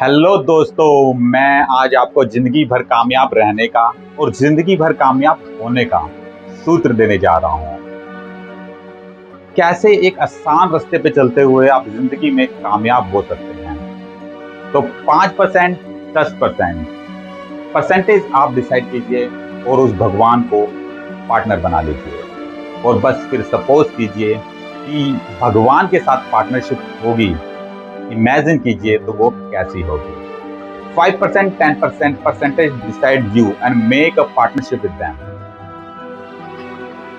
Hello दोस्तों, मैं आज आपको जिंदगी भर कामयाब रहने का और जिंदगी भर कामयाब होने का सूत्र देने जा रहा हूँ। कैसे एक आसान रास्ते पे चलते हुए आप जिंदगी में कामयाब हो सकते हैं। तो 5%, 10% परसेंटेज आप डिसाइड कीजिए और उस भगवान को पार्टनर बना लीजिए। और बस फिर सपोज कीजिए कि भगवान के साथ पार्टनरशिप होगी। इमेजिन कीजिए तो वो कैसी होगी। 5%, 10% percentage decide you and make a partnership with them।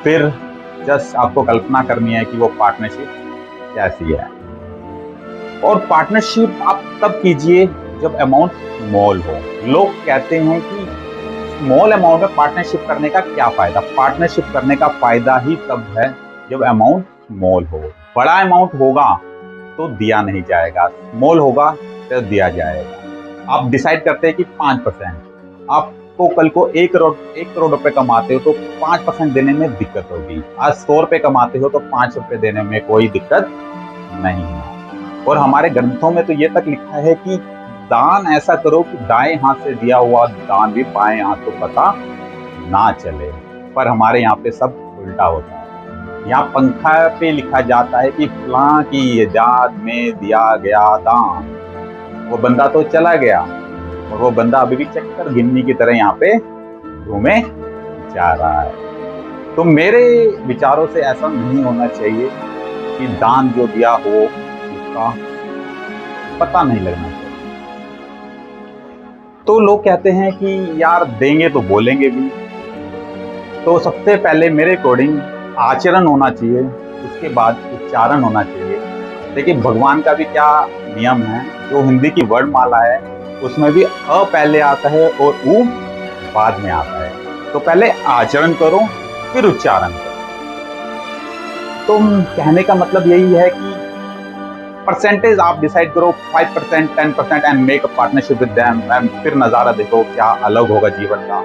फिर जस्ट आपको कल्पना करनी है कि वो पार्टनरशिप कैसी है। और पार्टनरशिप आप तब कीजिए जब अमाउंट स्मॉल हो। लोग कहते हैं कि स्मॉल अमाउंट में पार्टनरशिप करने का क्या फायदा। पार्टनरशिप करने का फायदा ही तब है जब अमाउंट स्मॉल हो। बड़ा अमाउंट होगा तो दिया नहीं जाएगा, स्मॉल होगा तो दिया जाएगा। आप डिसाइड करते हैं कि 5%। आपको कल को 1 करोड़ रुपए कमाते हो तो 5% देने में दिक्कत होगी। आज 100 रुपए कमाते हो तो 5 रुपए देने में कोई दिक्कत नहीं है। और हमारे ग्रंथों में तो ये तक लिखा है कि दान ऐसा करो कि दाएं हाथ से दिया हुआ दान भी बाएं हाथ को पता ना चले। पर हमारे यहाँ पे सब उल्टा होता है। यहाँ पंखा पे लिखा जाता है कि फलां की इजाद में दिया गया दान। वो बंदा तो चला गया और वो बंदा अभी भी चक्कर गिननी की तरह यहाँ पे घूमे जा रहा है। तो मेरे विचारों से ऐसा नहीं होना चाहिए कि दान जो दिया हो उसका पता नहीं लगना चाहिए। तो लोग कहते हैं कि यार देंगे तो बोलेंगे भी। तो सबसे पहले मेरे अकॉर्डिंग आचरण होना चाहिए, उसके बाद उच्चारण होना चाहिए। देखिए भगवान का भी क्या नियम है, जो हिंदी की वर्णमाला है उसमें भी अ पहले आता है और उ बाद में आता है। तो पहले आचरण करो फिर उच्चारण करो। तो कहने का मतलब यही है कि परसेंटेज आप डिसाइड करो 5%, 10% and make a partnership with them and फिर नज़ारा देखो क्या अलग होगा जीवन का।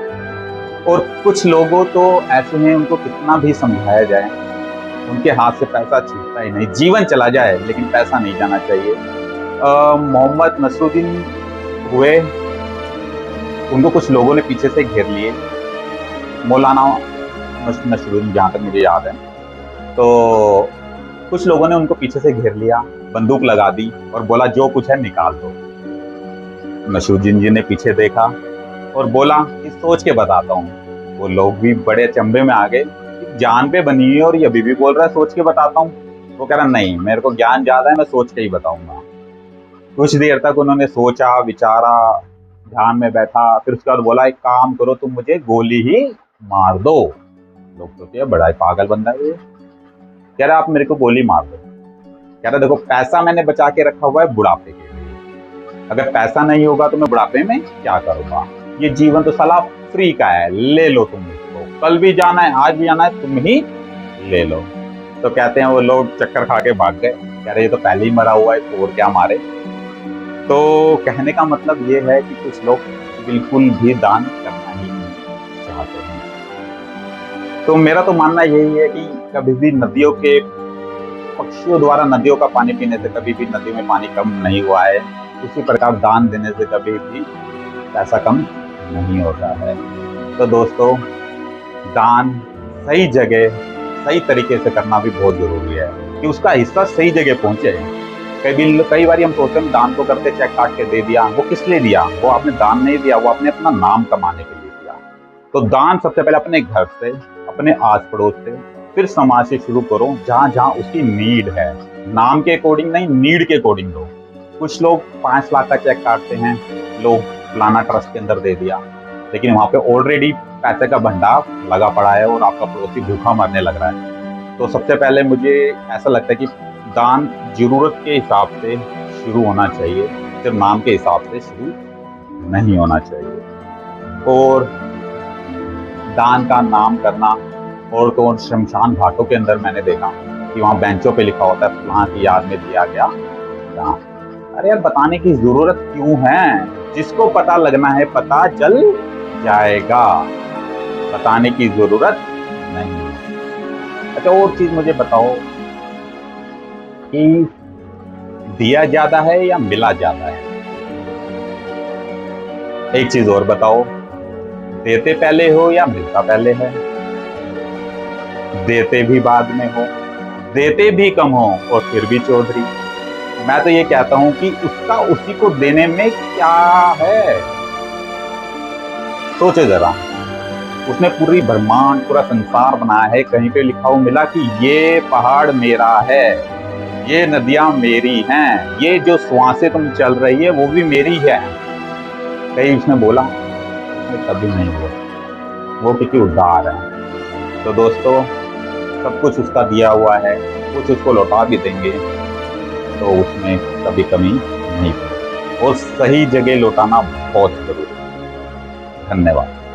और कुछ लोगों तो ऐसे हैं, उनको कितना भी समझाया जाए उनके हाथ से पैसा छूटता ही नहीं। जीवन चला जाए लेकिन पैसा नहीं जाना चाहिए। मोहम्मद नसरुद्दीन हुए, उनको कुछ लोगों ने पीछे से घेर लिए। मौलाना नसरुद्दीन जहाँ तक मुझे याद है। तो कुछ लोगों ने उनको पीछे से घेर लिया, बंदूक लगा दी और बोला जो कुछ है निकाल दो। नसरुद्दीन जी ने पीछे देखा और बोला कि सोच के बताता हूँ। वो लोग भी बड़े अचंभे में आ गए, जान पे बनी है और ये अभी भी बोल रहा है सोच के बताता हूँ। वो कह रहा नहीं, मेरे को ज्ञान ज्यादा है, मैं सोच के ही बताऊंगा। कुछ देर तक उन्होंने सोचा विचारा, ध्यान में बैठा, फिर उसके बाद बोला एक काम करो तुम मुझे गोली ही मार दो। लोग सोचे बड़ा ही पागल बंदा है ये। कह रहा आप मेरे को गोली मार दो। कह रहा देखो पैसा मैंने बचा के रखा हुआ है बुढ़ापे के लिए, अगर पैसा नहीं होगा तो मैं बुढ़ापे में क्या करूंगा। ये जीवन तो साला फ्री का है, ले लो तुम इसको, कल भी जाना है आज भी जाना है, तुम ही ले लो। तो कहते हैं वो लोग चक्कर खा के भाग गए। कह रहे ये तो पहले ही मरा हुआ है तो और क्या मारे। तो कहने का मतलब ये है कि कुछ लोग बिल्कुल भी दान करना ही नहीं चाहते हैं। तो मेरा तो मानना यही है कि कभी भी नदियों के पक्षियों द्वारा नदियों का पानी पीने से कभी भी नदियों में पानी कम नहीं हुआ है। उसी प्रकार दान देने से कभी भी पैसा कम नहीं होता है। तो दोस्तों दान सही जगह सही तरीके से करना भी बहुत जरूरी है कि उसका हिस्सा सही जगह पहुंचे। कई बार हम सोचते हैं दान को करते चेक काट के दे दिया, वो किस लिए दिया? वो आपने दान नहीं दिया, वो आपने अपना नाम कमाने के लिए दिया। तो दान सबसे पहले अपने घर से, अपने आस पड़ोस से, फिर समाज से शुरू करो जहां जहां उसकी नीड है। नाम के अकॉर्डिंग नहीं, नीड के अकॉर्डिंग दो। कुछ लोग 5 लाख का चेक काटते हैं, लोग फलाना ट्रस्ट के अंदर दे दिया, लेकिन वहां पे ऑलरेडी पैसे का भंडार लगा पड़ा है और आपका पड़ोसी भूखा मरने लग रहा है। तो सबसे पहले मुझे ऐसा लगता है कि दान जरूरत के हिसाब से शुरू होना चाहिए, सिर्फ नाम के हिसाब से शुरू नहीं होना चाहिए। और दान का नाम करना, और तो शमशान घाटों के अंदर मैंने देखा कि वहाँ बेंचों पे लिखा होता है फलां की याद में दिया गया दान। अरे यार बताने की जरूरत क्यों है? जिसको पता लगना है पता चल जाएगा, बताने की जरूरत नहीं। अच्छा और चीज मुझे बताओ कि दिया ज्यादा है या मिला ज्यादा है? एक चीज और बताओ, देते पहले हो या मिलता पहले है? देते भी बाद में हो, देते भी कम हो और फिर भी चौधरी। मैं तो ये कहता हूं कि उसका उसी को देने में क्या है? सोचो जरा, उसने पूरी ब्रह्मांड, पूरा संसार बनाया है, कहीं पे लिखा हुआ मिला कि ये पहाड़ मेरा है, ये नदियां मेरी हैं, ये जो श्वासें तुम चल रही है वो भी मेरी है। कहीं उसने बोला? उसने कभी नहीं बोला। वो क्योंकि उदार है। तो दोस्तों, सब कुछ उसका दिया हुआ है, कुछ उसको लौटा भी देंगे, तो उसमें कभी कमी नहीं पड़ेगी। और सही जगह लौटाना बहुत जरूरी है। धन्यवाद।